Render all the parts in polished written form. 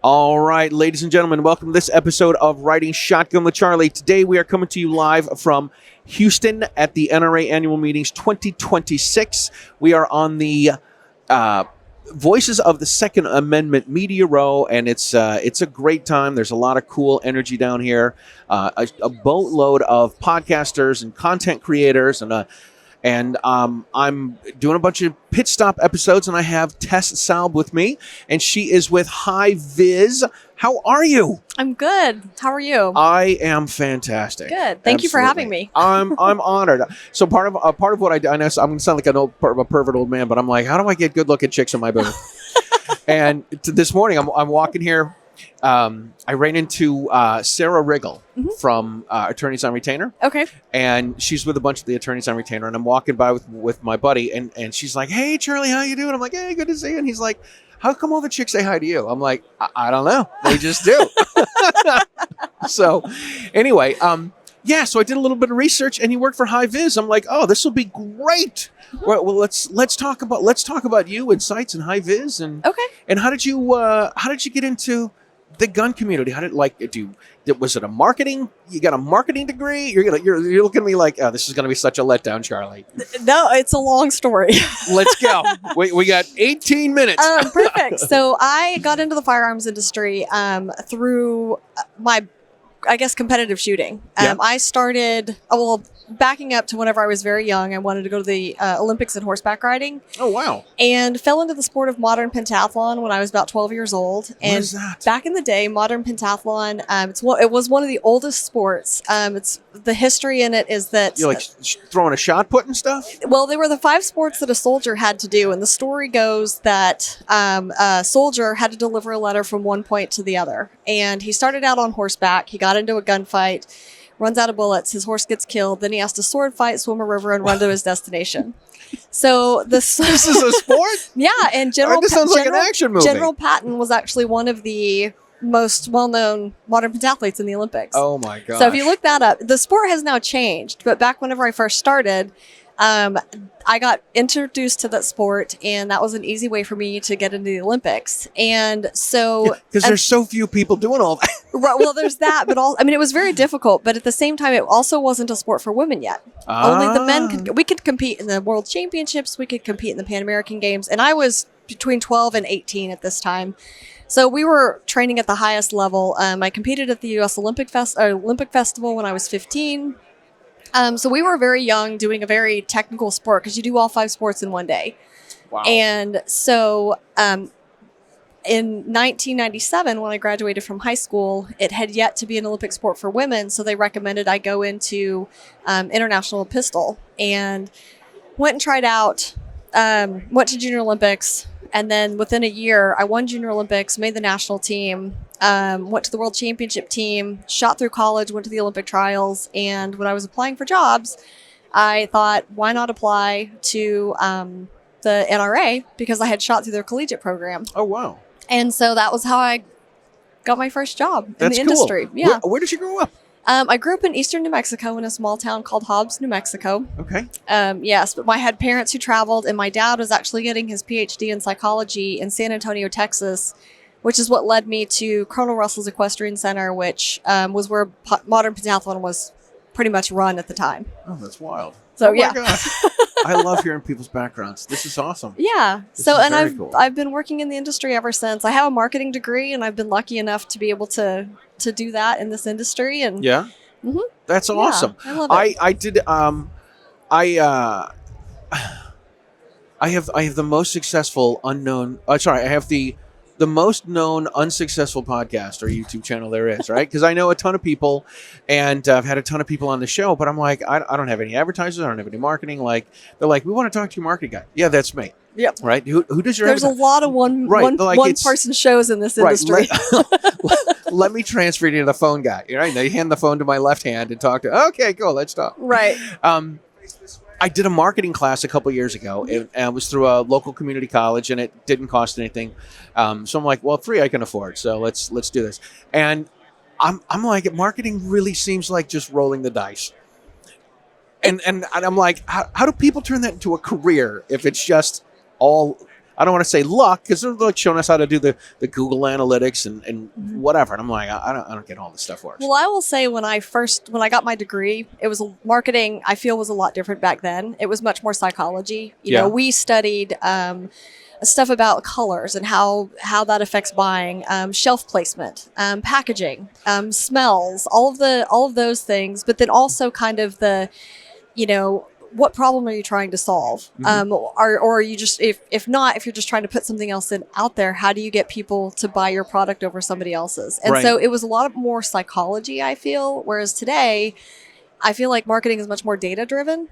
All right, ladies and gentlemen, welcome to this episode of Riding Shotgun with Charlie. Today we are coming to you live from Houston at the NRA Annual Meetings 2026. We are on the Voices of the Second Amendment Media Row, and it's a great time. There's a lot of cool energy down here, a boatload of podcasters and content creators, and I'm doing a bunch of PitStop episodes, and I have Tes Salb with me, and she is with HIVIZ. How are you? I'm good. How are you? I am fantastic. Good. Thank you for having me. I'm honored. So part of what I do, I know I'm going to sound like a pervert old man, but I'm like, how do I get good looking chicks in my booth? And this morning I'm walking here. I ran into Sarah Riggle from Attorneys on Retainer. Okay. And she's with a bunch of the attorneys on retainer, and I'm walking by with my buddy, and she's like, "Hey, Charlie, how you doing?" I'm like, "Hey, good to see you." And he's like, "How come all the chicks say hi to you?" I'm like, I don't know. They just do. So anyway, so I did a little bit of research, and you work for HIVIZ. I'm like, oh, this will be great. Well, let's talk about you and sites and HIVIZ, and okay. And how did you get into the gun community? Was it a marketing? You got a marketing degree? You're looking at me like, oh, this is going to be such a letdown, Charlie. No, it's a long story. Let's go. We got 18 minutes. Perfect. So I got into the firearms industry through my, I guess, competitive shooting. I started, backing up to whenever I was very young, I wanted to go to the Olympics in horseback riding. Oh, wow. And fell into the sport of modern pentathlon when I was about 12 years old. And what is that? Back in the day, modern pentathlon, it was one of the oldest sports. It's the history in it is that... You're like throwing a shot put and stuff? Well, they were the 5 sports that a soldier had to do. And the story goes that a soldier had to deliver a letter from one point to the other. And he started out on horseback. He got into a gunfight, runs out of bullets, his horse gets killed, then he has to sword fight, swim a river, and run to his destination. So this is a sport? Yeah, and this sounds like an action movie. General Patton was actually one of the most well-known modern pentathletes in the Olympics. Oh my god! So if you look that up, the sport has now changed, but back whenever I first started, I got introduced to that sport, and that was an easy way for me to get into the Olympics. And so... Because there's so few people doing all that. Right, well, there's that, but it was very difficult, but at the same time, it also wasn't a sport for women yet. Only the men we could compete in the World Championships, we could compete in the Pan American Games, and I was between 12 and 18 at this time. So we were training at the highest level. I competed at the U.S. Olympic Festival when I was 15. So we were very young, doing a very technical sport because you do all 5 sports in one day. Wow. And so in 1997, when I graduated from high school, it had yet to be an Olympic sport for women. So they recommended I go into international pistol, and went and tried out, went to Junior Olympics. And then within a year, I won Junior Olympics, made the national team, went to the World Championship team, shot through college, went to the Olympic trials. And when I was applying for jobs, I thought, why not apply to the NRA, because I had shot through their collegiate program. Oh, wow. And so that was how I got my first job in That's the cool. industry. Yeah. Where did you grow up? I grew up in eastern New Mexico in a small town called Hobbs, New Mexico. Okay. Yes, but I had parents who traveled, and my dad was actually getting his PhD in psychology in San Antonio, Texas, which is what led me to Colonel Russell's Equestrian Center, which was where modern pentathlon was pretty much run at the time. Oh, that's wild. So, oh, yeah. My gosh. I love hearing people's backgrounds. This is awesome. Yeah. This so, is and very cool. I've been working in the industry ever since. I have a marketing degree, and I've been lucky enough to be able to do that in this industry. And yeah. Mm-hmm. That's awesome. Yeah, I love it. I did. I have the most successful unknown. I have the most known unsuccessful podcast or YouTube channel there is, right? Because I know a ton of people, and I've had a ton of people on the show, but I'm like, I don't have any advertisers, I don't have any marketing. Like, they're like, we want to talk to your marketing guy. Yeah, that's me. Yep. Right. Who does your? There's a lot of one person shows in this industry. Let me transfer you to the phone guy. Right? They hand the phone to my left hand and talk to. Okay, cool. Let's talk. Right. I did a marketing class a couple years ago, and it was through a local community college, and it didn't cost anything. So I'm like, well, free I can afford, so let's do this. And I'm like, marketing really seems like just rolling the dice. And I'm like, how do people turn that into a career if it's just all I don't want to say luck, because they're like showing us how to do the Google Analytics and whatever. And I'm like, I don't get how this stuff works. Well, I will say when I got my degree, it was marketing. I feel was a lot different back then. It was much more psychology. You know, we studied stuff about colors and how that affects buying, shelf placement, packaging, smells, all of those things. But then also kind of the, you know, what problem are you trying to solve? Or are you just, if you're just trying to put something else out there, how do you get people to buy your product over somebody else's? And so it was a lot more psychology, I feel. Whereas today, I feel like marketing is much more data driven.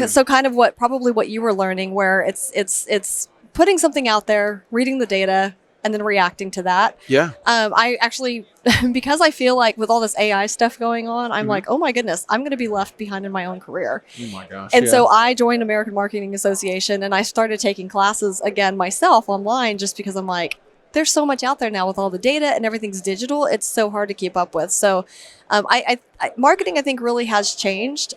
So kind of what you were learning, where it's putting something out there, reading the data, and then reacting to that. Yeah. I actually, because I feel like with all this AI stuff going on, I'm like, oh my goodness, I'm going to be left behind in my own career. Oh my gosh. And so I joined American Marketing Association, and I started taking classes again myself online, just because I'm like, there's so much out there now with all the data and everything's digital. It's so hard to keep up with. So marketing, I think, really has changed.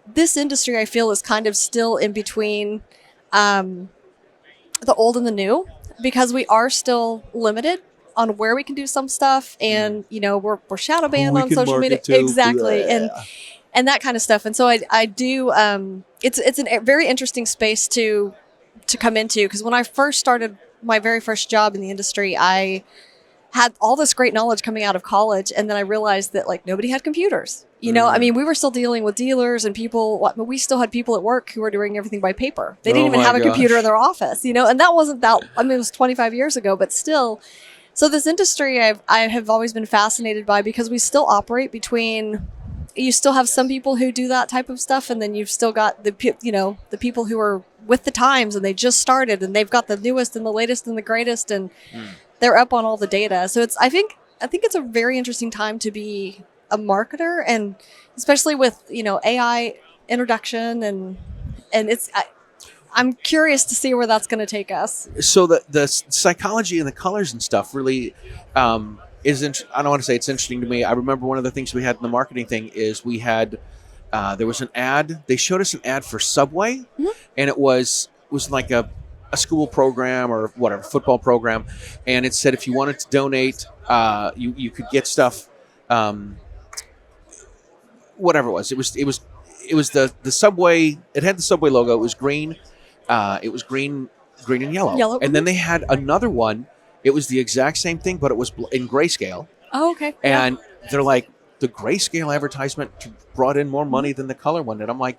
This industry, I feel, is kind of still in between the old and the new, because we are still limited on where we can do some stuff, and you know, we're shadow banned on social media, exactly, and that kind of stuff. And so I do. It's a very interesting space to come into, because when I first started my very first job in the industry, I had all this great knowledge coming out of college, and then I realized that like nobody had computers. You know, I mean, we were still dealing with dealers and people. We still had people at work who were doing everything by paper. They didn't even have a computer in their office, you know, and that wasn't that. I mean, it was 25 years ago, but still. So this industry I have always been fascinated by, because we still operate between. You still have some people who do that type of stuff, and then you've still got the people who are with the times, and they just started, and they've got the newest and the latest and the greatest, and they're up on all the data. So I think it's a very interesting time to be a marketer, and especially with, you know, AI introduction, and I'm curious to see where that's going to take us. So the psychology and the colors and stuff really isn't. I don't want to say it's interesting to me. I remember one of the things we had in the marketing thing is we had there was an ad. They showed us an ad for Subway, and it was like a school program or whatever, football program, and it said if you wanted to donate, you could get stuff. Whatever it was the Subway. It had the Subway logo. It was green. It was green and yellow. And then they had another one. It was the exact same thing, but it was in grayscale. Oh, okay. And they're like, the grayscale advertisement brought in more money than the color one. And I'm like,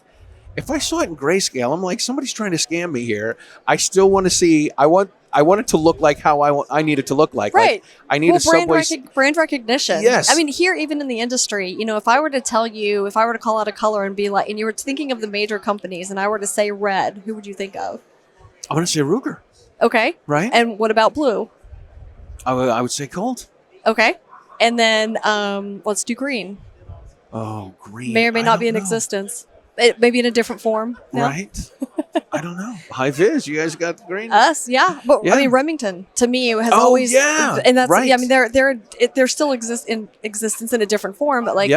if I saw it in grayscale, I'm like, somebody's trying to scam me here. I still want to see. I want it to look like how I need it to look like. Right. Like, I need a Subway. Brand recognition. Yes. I mean, here, even in the industry, you know, if I were to call out a color and be like, and you were thinking of the major companies, and I were to say red, who would you think of? I want to say Ruger. Okay. Right. And what about blue? I would say Colt. Okay. And then let's do green. Oh, green. May or may not be in existence. Maybe in a different form. No? Right. I don't know. HIVIZ, you guys got the green? Us, yeah. But I mean, Remington, to me, has always. Yeah. And that's, right. yeah, I mean, they're still in existence in a different form. But like,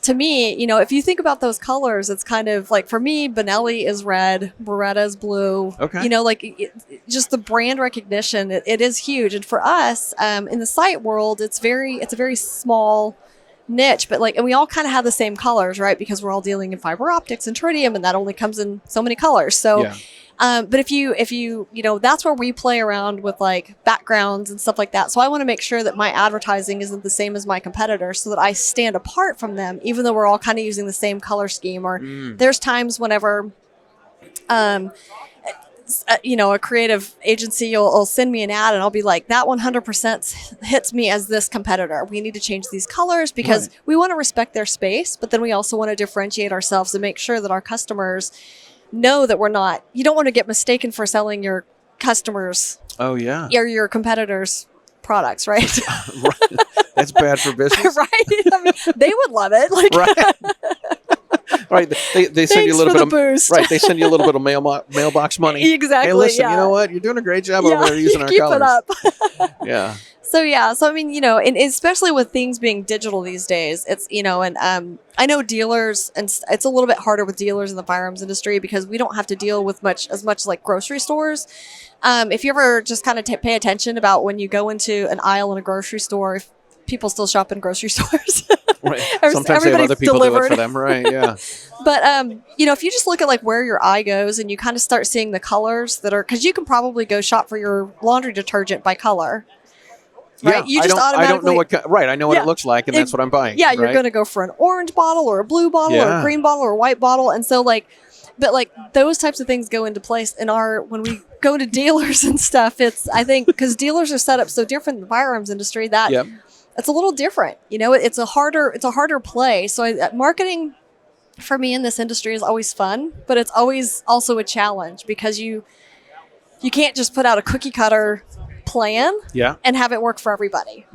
to me, you know, if you think about those colors, it's kind of like, for me, Benelli is red, Beretta is blue. Okay. You know, like just the brand recognition, it is huge. And for us, in the site world, it's a very small niche, but like, and we all kind of have the same colors, right? Because we're all dealing in fiber optics and tritium, and that only comes in so many colors. So, but if you know, that's where we play around with like backgrounds and stuff like that. So I want to make sure that my advertising isn't the same as my competitors, so that I stand apart from them, even though we're all kind of using the same color scheme. Or there's times whenever, you know, a creative agency will send me an ad, and I'll be like, that 100% hits me as this competitor. We need to change these colors because we want to respect their space, but then we also want to differentiate ourselves and make sure that our customers know that we're not. You don't want to get mistaken for selling your customers. Oh, yeah. Or your competitors' products, right? Right. That's bad for business. Right? I mean, they would love it. Like, right. Right, they send you a little bit of boost. Right, they send you a little bit of mailbox money. Exactly. Hey, listen, you know what? You're doing a great job over there using our keep colors. it up. Yeah. So I mean, and especially with things being digital these days, it's and I know dealers, and it's a little bit harder with dealers in the firearms industry because we don't have to deal with as much like grocery stores. If you ever just kind of pay attention about when you go into an aisle in a grocery store, if people still shop in grocery stores. Right. Sometimes they have other people do it for them, right? Yeah. But if you just look at like where your eye goes and you kind of start seeing the colors that are, because you can probably go shop for your laundry detergent by color. Right? Yeah, You just I don't know right. I know what it looks like, and that's what I'm buying. Yeah, you're right? going to go for an orange bottle or a blue bottle or a green bottle or a white bottle. And so but those types of things go into place when we go to dealers and stuff. It's, I think, because dealers are set up so different in the firearms industry that it's a little different. It's a harder play. So marketing for me in this industry is always fun, but it's always also a challenge because you can't just put out a cookie cutter plan and have it work for everybody.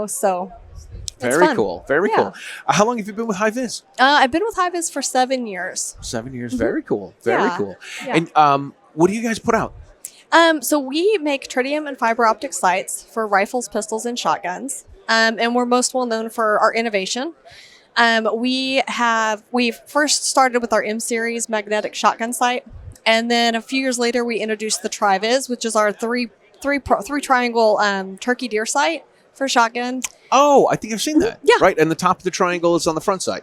So very cool. Very cool. How long have you been with HIVIZ? I've been with HIVIZ for 7 years. 7 years. Very cool. Very cool. Yeah. And what do you guys put out? So we make tritium and fiber optic sights for rifles, pistols, and shotguns. And we're most well known for our innovation. We first started with our M series magnetic shotgun sight, and then a few years later we introduced the HIVIZ, which is our three triangle turkey deer sight for shotgun. Oh, I think I've seen that. Yeah. Right, and the top of the triangle is on the front side.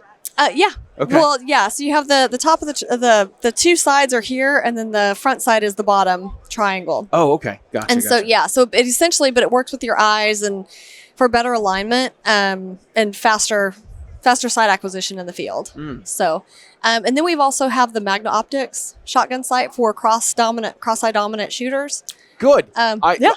Yeah. Okay. Well, yeah. So you have the top of the two sides are here, and then the front side is the bottom triangle. Oh, okay. Gotcha. And so it essentially, but it works with your eyes and for better alignment and faster sight acquisition in the field. So, and then we've also have the Magna Optics shotgun sight for cross-eye dominant shooters. Good. Yeah.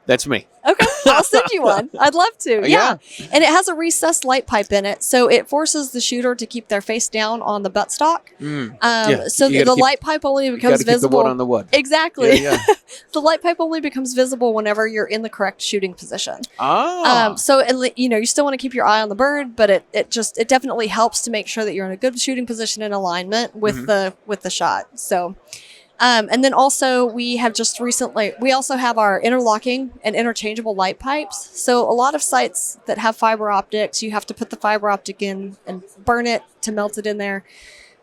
That's me. Okay, I'll send you one. I'd love to. Yeah. And it has a recessed light pipe in it, so it forces the shooter to keep their face down on the buttstock. So the light pipe only becomes visible. Keep the wood on the wood. Exactly. Yeah. The light pipe only becomes visible whenever you're in the correct shooting position. So you still want to keep your eye on the bird, but it definitely helps to make sure that you're in a good shooting position and alignment with the shot. So. And then also we also have our interlocking and interchangeable light pipes. So a lot of sites that have fiber optics, you have to put the fiber optic in and burn it to melt it in there,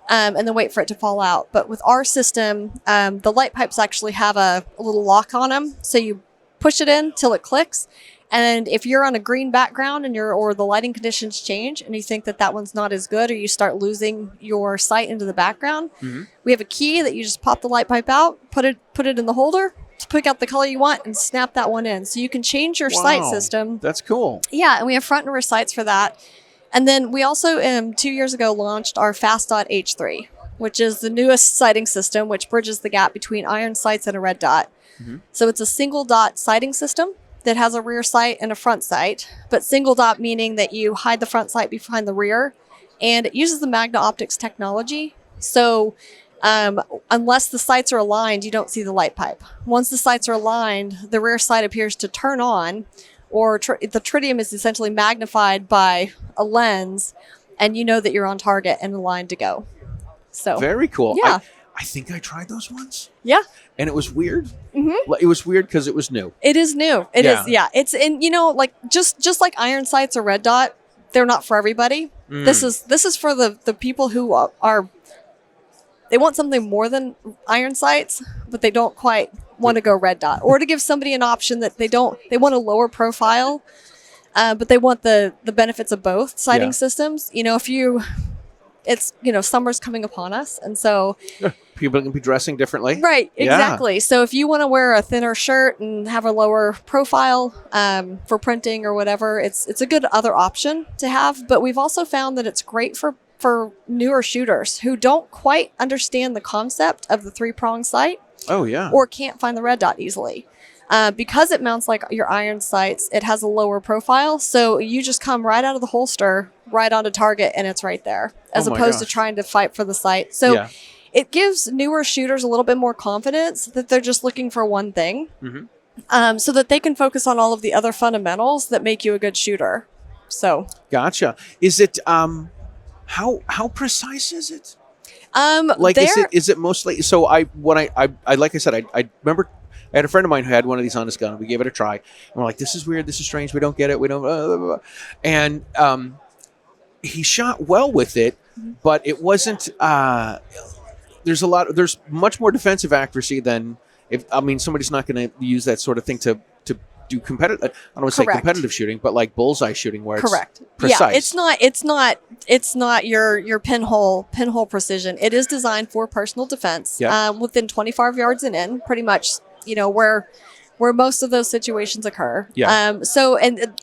and then wait for it to fall out. But with our system, the light pipes actually have a little lock on them. So you push it in till it clicks. And if you're on a green background and or the lighting conditions change and you think that one's not as good, or you start losing your sight into the background, we have a key that you just pop the light pipe out, put it in the holder, to pick out the color you want, and snap that one in. So you can change your sight system. That's cool. Yeah, and we have front and rear sights for that. And then we also 2 years ago launched our Fast Dot H3, which is the newest sighting system, which bridges the gap between iron sights and a red dot. So it's a single dot sighting system that has a rear sight and a front sight, but single dot meaning that you hide the front sight behind the rear, and it uses the Magna Optics technology. So unless the sights are aligned, you don't see the light pipe. Once the sights are aligned, the rear sight appears to turn on, or the tritium is essentially magnified by a lens, and you know that you're on target and aligned to go. So very cool. Yeah. I think I tried those once. Yeah. And it was weird. It was weird because it was new. It is new. It is. Yeah. It's just like iron sights or red dot, they're not for everybody. This is for the people who they want something more than iron sights, but they don't quite want to go red dot, or to give somebody an option that they want a lower profile, but they want the benefits of both sighting systems. Summer's coming upon us, and so people can be dressing differently. Right, exactly. So if you want to wear a thinner shirt and have a lower profile for printing or whatever, it's a good other option to have. But we've also found that it's great for newer shooters who don't quite understand the concept of the three-prong sight. Oh, yeah. Or can't find the red dot easily. Because it mounts like your iron sights, it has a lower profile. So you just come right out of the holster, right onto target, and it's right there, as opposed to trying to fight for the sight. So it gives newer shooters a little bit more confidence that they're just looking for one thing, so that they can focus on all of the other fundamentals that make you a good shooter. So gotcha. Is it how precise is it? Is it mostly? So I like I said, I remember I had a friend of mine who had one of these on his gun. We gave it a try. And we're like, this is weird. This is strange. We don't get it. We don't. Blah, blah, blah. And he shot well with it, but it wasn't. There's much more defensive accuracy than somebody's not going to use that sort of thing to do competitive. I don't want to say competitive shooting, but like bullseye shooting where it's precise. Yeah, it's not your pinhole precision. It is designed for personal defense. Yeah. Within 25 yards and in, pretty much, where most of those situations occur. Yeah. So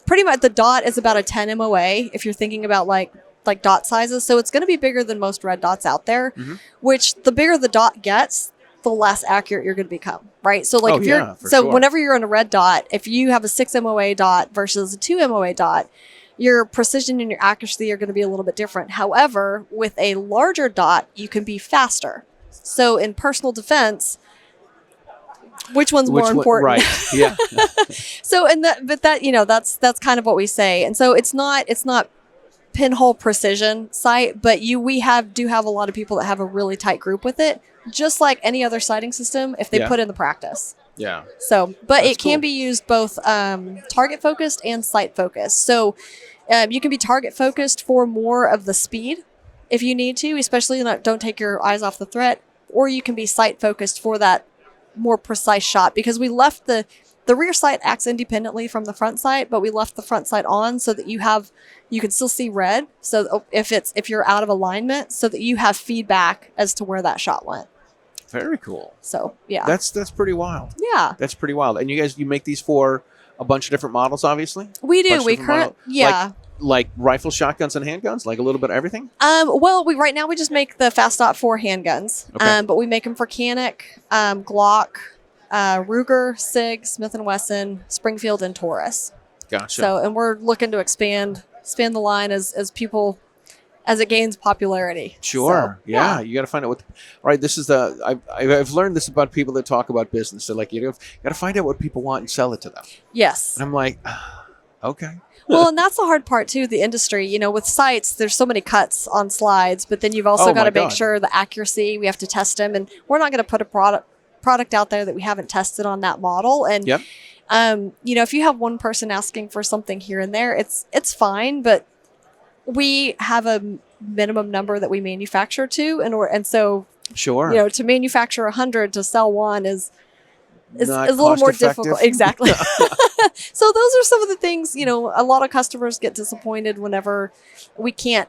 pretty much the dot is about a 10 MOA if you're thinking about like dot sizes. So it's going to be bigger than most red dots out there, which the bigger the dot gets, the less accurate you're going to become, right? So like whenever you're on a red dot, if you have a 6 MOA dot versus a 2 MOA dot, your precision and your accuracy are going to be a little bit different. However, with a larger dot, you can be faster. So in personal defense, which one's more important? Right. Yeah. So that's kind of what we say. And so it's not pinhole precision sight, but we do have a lot of people that have a really tight group with it, just like any other sighting system if they put in the practice. Yeah. So, but it can be used both target focused and sight focused. So you can be target focused for more of the speed if you need to, especially don't take your eyes off the threat, or you can be sight focused for that more precise shot, because we left the rear sight acts independently from the front sight, but we left the front sight on so that you can still see red. So if you're out of alignment, so that you have feedback as to where that shot went. Very cool. So yeah, that's pretty wild. Yeah, that's pretty wild. And you make these for a bunch of different models, obviously. We do. Like rifle, shotguns, and handguns, like a little bit of everything. Well, right now we just make the Fast Dot 4 handguns. Okay. But we make them for Canik, Glock, Ruger, SIG, Smith & Wesson, Springfield, and Taurus. Gotcha. So, and we're looking to expand the line as it gains popularity. Sure. So, yeah. You got to find out what. Right. This is I've learned this about people that talk about business. They're like, got to find out what people want and sell it to them. Yes. And I'm like, okay. Well, and that's the hard part too. The industry, with sights, there's so many cuts on slides, but then you've also got to make sure the accuracy. We have to test them, and we're not going to put a product out there that we haven't tested on that model. And if you have one person asking for something here and there, it's fine, but we have a minimum number that we manufacture to, and so sure, to manufacture 100 to sell one is a not little more effective. difficult. Exactly. So those are some of the things, a lot of customers get disappointed whenever we can't,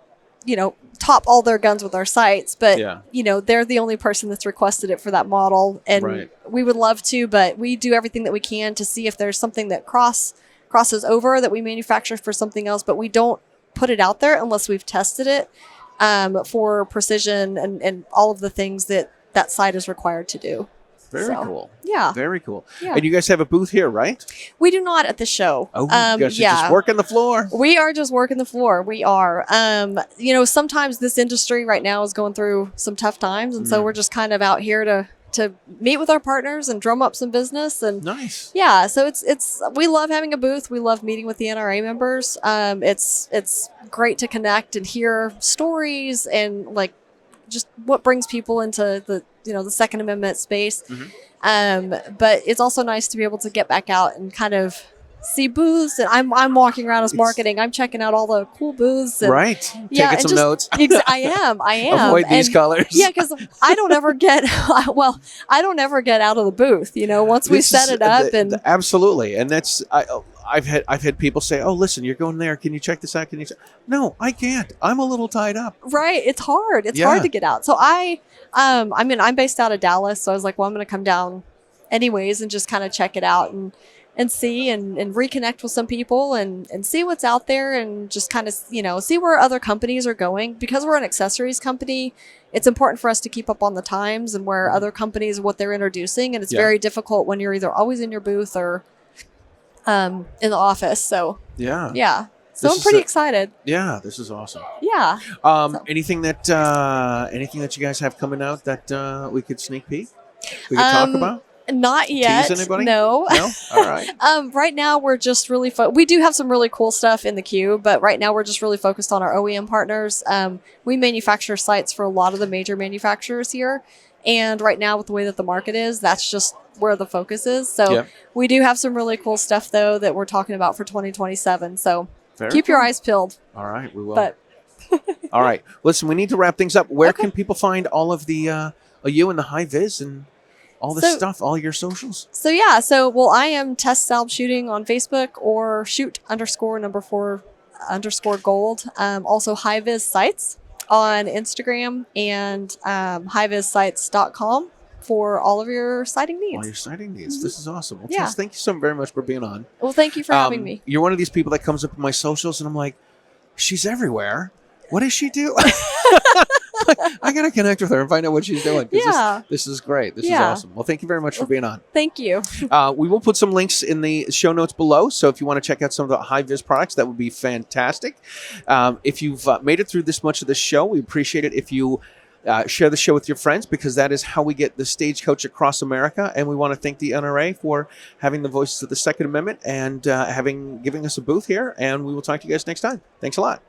top all their guns with our sights, but they're the only person that's requested it for that model. And we would love to, but we do everything that we can to see if there's something that crosses over that we manufacture for something else, but we don't put it out there unless we've tested it for precision and all of the things that sight is required to do. Very cool. Yeah. Very cool. Yeah. And you guys have a booth here, right? We do not at the show. Oh, you guys are just working the floor. We are just working the floor. We are. Sometimes this industry right now is going through some tough times, and so we're just kind of out here to meet with our partners and drum up some business. And nice. Yeah. So it's we love having a booth. We love meeting with the NRA members. It's great to connect and hear stories and just what brings people into the Second Amendment space. But it's also nice to be able to get back out and kind of see booths. And I'm walking around as marketing. I'm checking out all the cool booths. And, taking some notes. I am. Avoid these colors. Yeah, because I don't ever get out of the booth. Once we set it up absolutely. And that's I've had people say, "Oh, listen, you're going there. Can you check this out? Can you?" No, I can't. I'm a little tied up. Right. It's hard. It's hard to get out. So I'm based out of Dallas, so I was like, well, I'm going to come down anyways and just kind of check it out and see and reconnect with some people and see what's out there and just kind of, see where other companies are going. Because we're an accessories company, it's important for us to keep up on the times and where other companies, what they're introducing. And it's very difficult when you're either always in your booth or in the office. So yeah. So I'm pretty excited. Yeah, this is awesome. Yeah. Anything that you guys have coming out that we could sneak peek? We could talk about? Not yet. Tease anybody? No. No? All right. Right now we're just really we do have some really cool stuff in the queue, but right now we're just really focused on our OEM partners. We manufacture sights for a lot of the major manufacturers here. And right now, with the way that the market is, that's just where the focus is. So Yeah. we do have some really cool stuff, though, that we're talking about for 2027. So Very keep your cool. eyes peeled. All right, we will. But All right. Listen, we need to wrap things up. Where Okay. can people find all of the you and the HIVIZ and all this So- stuff, all your socials? So yeah, well, I am Tes Salb Shooting on Facebook or shoot_4_gold. Also HIVIZ Sites on Instagram and HIVIZsites.com for all of your sighting All needs. your sighting needs. This is awesome. Well, Yeah. Tess, thank you so very much for being on. Well, thank you for having me. You're one of these people that comes up in my socials, and I'm like, she's everywhere. What does she do? I got to connect with her and find out what she's doing. 'Cause Yeah. This is great. This is Yeah. awesome. Well, thank you very much for being on. Thank you. We will put some links in the show notes below. So if you want to check out some of the HIVIZ products, that would be fantastic. If you've made it through this much of the show, we appreciate it if you share the show with your friends, because that is how we get the stagecoach across America. And we want to thank the NRA for having the voices of the Second Amendment and giving us a booth here. And we will talk to you guys next time. Thanks a lot.